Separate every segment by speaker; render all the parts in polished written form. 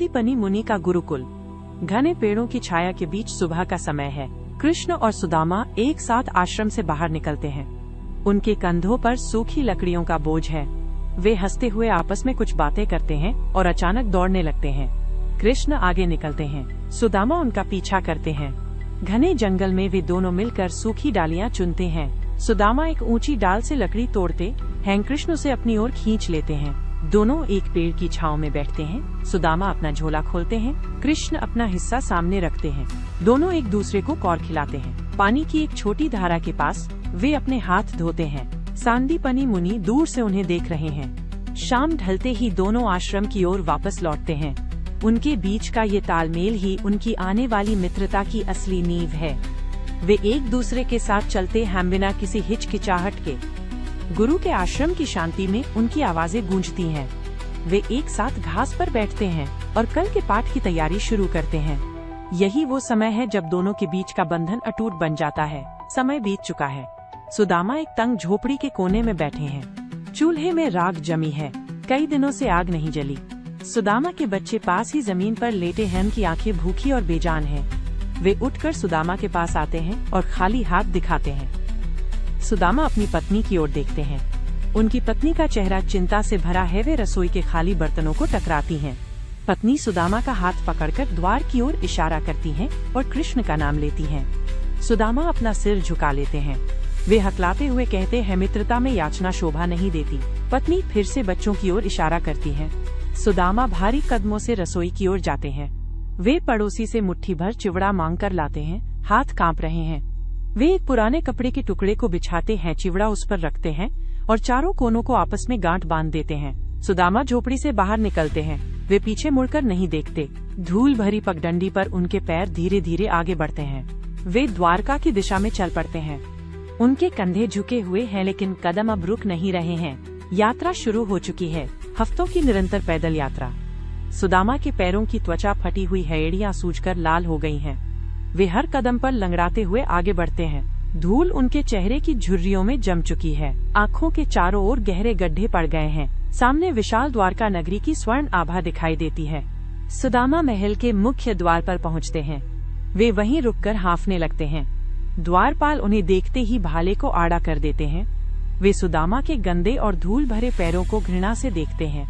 Speaker 1: सांदीपनी मुनि का गुरुकुल। घने पेड़ों की छाया के बीच सुबह का समय है। कृष्ण और सुदामा एक साथ आश्रम से बाहर निकलते हैं। उनके कंधों पर सूखी लकड़ियों का बोझ है। वे हंसते हुए आपस में कुछ बातें करते हैं और अचानक दौड़ने लगते हैं। कृष्ण आगे निकलते हैं, सुदामा उनका पीछा करते हैं। घने जंगल में वे दोनों मिलकर सूखी डालियां चुनते हैं। सुदामा एक ऊंची डाल से लकड़ी तोड़ते हैं, कृष्ण उसे अपनी ओर खींच लेते हैं। दोनों एक पेड़ की छांव में बैठते हैं। सुदामा अपना झोला खोलते हैं, कृष्ण अपना हिस्सा सामने रखते हैं। दोनों एक दूसरे को कौर खिलाते हैं। पानी की एक छोटी धारा के पास वे अपने हाथ धोते हैं। सांदीपनी मुनि दूर से उन्हें देख रहे हैं। शाम ढलते ही दोनों आश्रम की ओर वापस लौटते हैं। उनके बीच का ये तालमेल ही उनकी आने वाली मित्रता की असली नींव है। वे एक दूसरे के साथ चलते हैं बिना किसी हिचकिचाहट के। गुरु के आश्रम की शांति में उनकी आवाजें गूंजती हैं। वे एक साथ घास पर बैठते हैं और कल के पाठ की तैयारी शुरू करते हैं। यही वो समय है जब दोनों के बीच का बंधन अटूट बन जाता है। समय बीत चुका है। सुदामा एक तंग झोपड़ी के कोने में बैठे हैं। चूल्हे में राख जमी है। कई दिनों से आग नहीं जली। सुदामा के बच्चे पास ही जमीन पर लेटे हैं, उनकी आंखें भूखी और बेजान हैं। वे उठकर सुदामा के पास आते हैं और खाली हाथ दिखाते हैं। सुदामा अपनी पत्नी की ओर देखते हैं। उनकी पत्नी का चेहरा चिंता से भरा है। वे रसोई के खाली बर्तनों को टकराती हैं। पत्नी सुदामा का हाथ पकड़कर द्वार की ओर इशारा करती हैं और कृष्ण का नाम लेती हैं। सुदामा अपना सिर झुका लेते हैं। वे हकलाते हुए कहते हैं, मित्रता में याचना शोभा नहीं देती। पत्नी फिर से बच्चों की ओर इशारा करती है। सुदामा भारी कदमों से रसोई की ओर जाते हैं। वे पड़ोसी से मुट्ठी भर चिवड़ा मांग कर लाते हैं। हाथ कांप रहे हैं। वे एक पुराने कपड़े के टुकड़े को बिछाते हैं, चिवड़ा उस पर रखते हैं और चारों कोनों को आपस में गांठ बांध देते हैं। सुदामा झोपड़ी से बाहर निकलते हैं। वे पीछे मुड़कर नहीं देखते। धूल भरी पगडंडी पर उनके पैर धीरे धीरे आगे बढ़ते हैं। वे द्वारका की दिशा में चल पड़ते हैं। उनके कंधे झुके हुए हैं, लेकिन कदम अब रुक नहीं रहे हैं। यात्रा शुरू हो चुकी है। हफ्तों की निरंतर पैदल यात्रा। सुदामा के पैरों की त्वचा फटी हुई है, एड़ियां सूजकर लाल हो गई हैं। वे हर कदम पर लंगड़ाते हुए आगे बढ़ते हैं। धूल उनके चेहरे की झुर्रियों में जम चुकी है। आँखों के चारों ओर गहरे गड्ढे पड़ गए हैं। सामने विशाल द्वारका नगरी की स्वर्ण आभा दिखाई देती है। सुदामा महल के मुख्य द्वार पर पहुँचते हैं। वे वहीं रुककर हाँफने लगते हैं। द्वारपाल उन्हें देखते ही भाले को आड़ा कर देते हैं। वे सुदामा के गंदे और धूल भरे पैरों को घृणा से देखते हैं।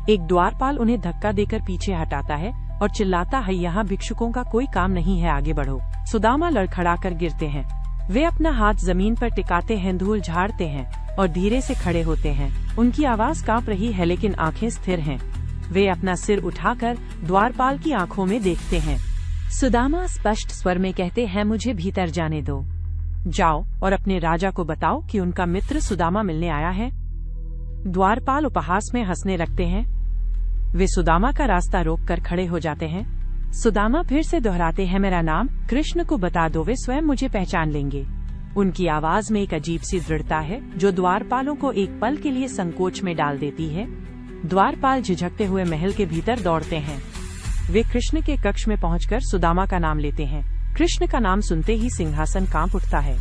Speaker 1: एक द्वारपाल उन्हें धक्का देकर पीछे हटाता है और चिल्लाता है, यहाँ भिक्षुकों का कोई काम नहीं है, आगे बढ़ो। सुदामा लड़खड़ा कर गिरते हैं। वे अपना हाथ जमीन पर टिकाते हैं, धूल झाड़ते हैं और धीरे से खड़े होते हैं। उनकी आवाज कांप रही है, लेकिन आंखें स्थिर हैं। वे अपना सिर उठाकर द्वारपाल की आंखों में देखते हैं। सुदामा स्पष्ट स्वर में कहते हैं, मुझे भीतर जाने दो। जाओ और अपने राजा को बताओ कि उनका मित्र सुदामा मिलने आया है। द्वारपाल उपहास में हंसने लगते हैं। वे सुदामा का रास्ता रोककर खड़े हो जाते हैं। सुदामा फिर से दोहराते हैं, मेरा नाम कृष्ण को बता दो, वे स्वयं मुझे पहचान लेंगे। उनकी आवाज में एक अजीब सी दृढ़ता है जो द्वारपालों को एक पल के लिए संकोच में डाल देती है। द्वारपाल झिझकते हुए महल के भीतर दौड़ते हैं। वे कृष्ण के कक्ष में पहुंचकर सुदामा का नाम लेते हैं। कृष्ण का नाम सुनते ही सिंहासन कांप उठता है।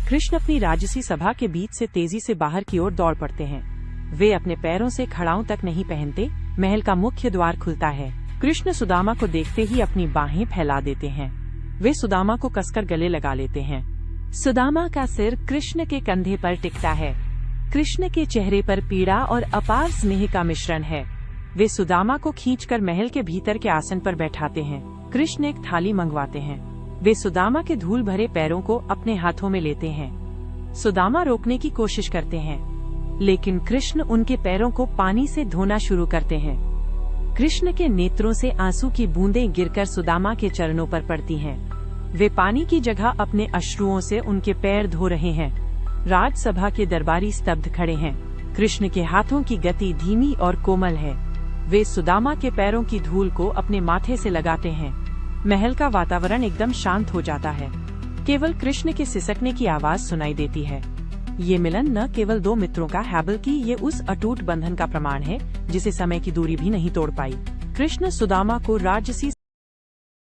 Speaker 1: कृष्ण अपनी राजसी सभा के बीच से तेजी से बाहर की ओर दौड़ पड़ते हैं। वे अपने पैरों से खड़ाऊं तक नहीं पहनते। महल का मुख्य द्वार खुलता है। कृष्ण सुदामा को देखते ही अपनी बाहें फैला देते हैं। वे सुदामा को कसकर गले लगा लेते हैं। सुदामा का सिर कृष्ण के कंधे पर टिकता है। कृष्ण के चेहरे पर पीड़ा और अपार स्नेह का मिश्रण है। वे सुदामा को खींचकर महल के भीतर के आसन पर बैठाते हैं। कृष्ण एक थाली मंगवाते हैं। वे सुदामा के धूल भरे पैरों को अपने हाथों में लेते हैं। सुदामा रोकने की कोशिश करते हैं, लेकिन कृष्ण उनके पैरों को पानी से धोना शुरू करते हैं। कृष्ण के नेत्रों से आंसू की बूंदें गिरकर सुदामा के चरणों पर पड़ती हैं। वे पानी की जगह अपने अश्रुओं से उनके पैर धो रहे हैं। राजसभा के दरबारी स्तब्ध खड़े हैं। कृष्ण के हाथों की गति धीमी और कोमल है। वे सुदामा के पैरों की धूल को अपने माथे से लगाते हैं। महल का वातावरण एकदम शांत हो जाता है। केवल कृष्ण के सिसकने की आवाज सुनाई देती है। ये मिलन न केवल दो मित्रों का है, बल्कि ये उस अटूट बंधन का प्रमाण है जिसे समय की दूरी भी नहीं तोड़ पाई। कृष्ण सुदामा को राजसी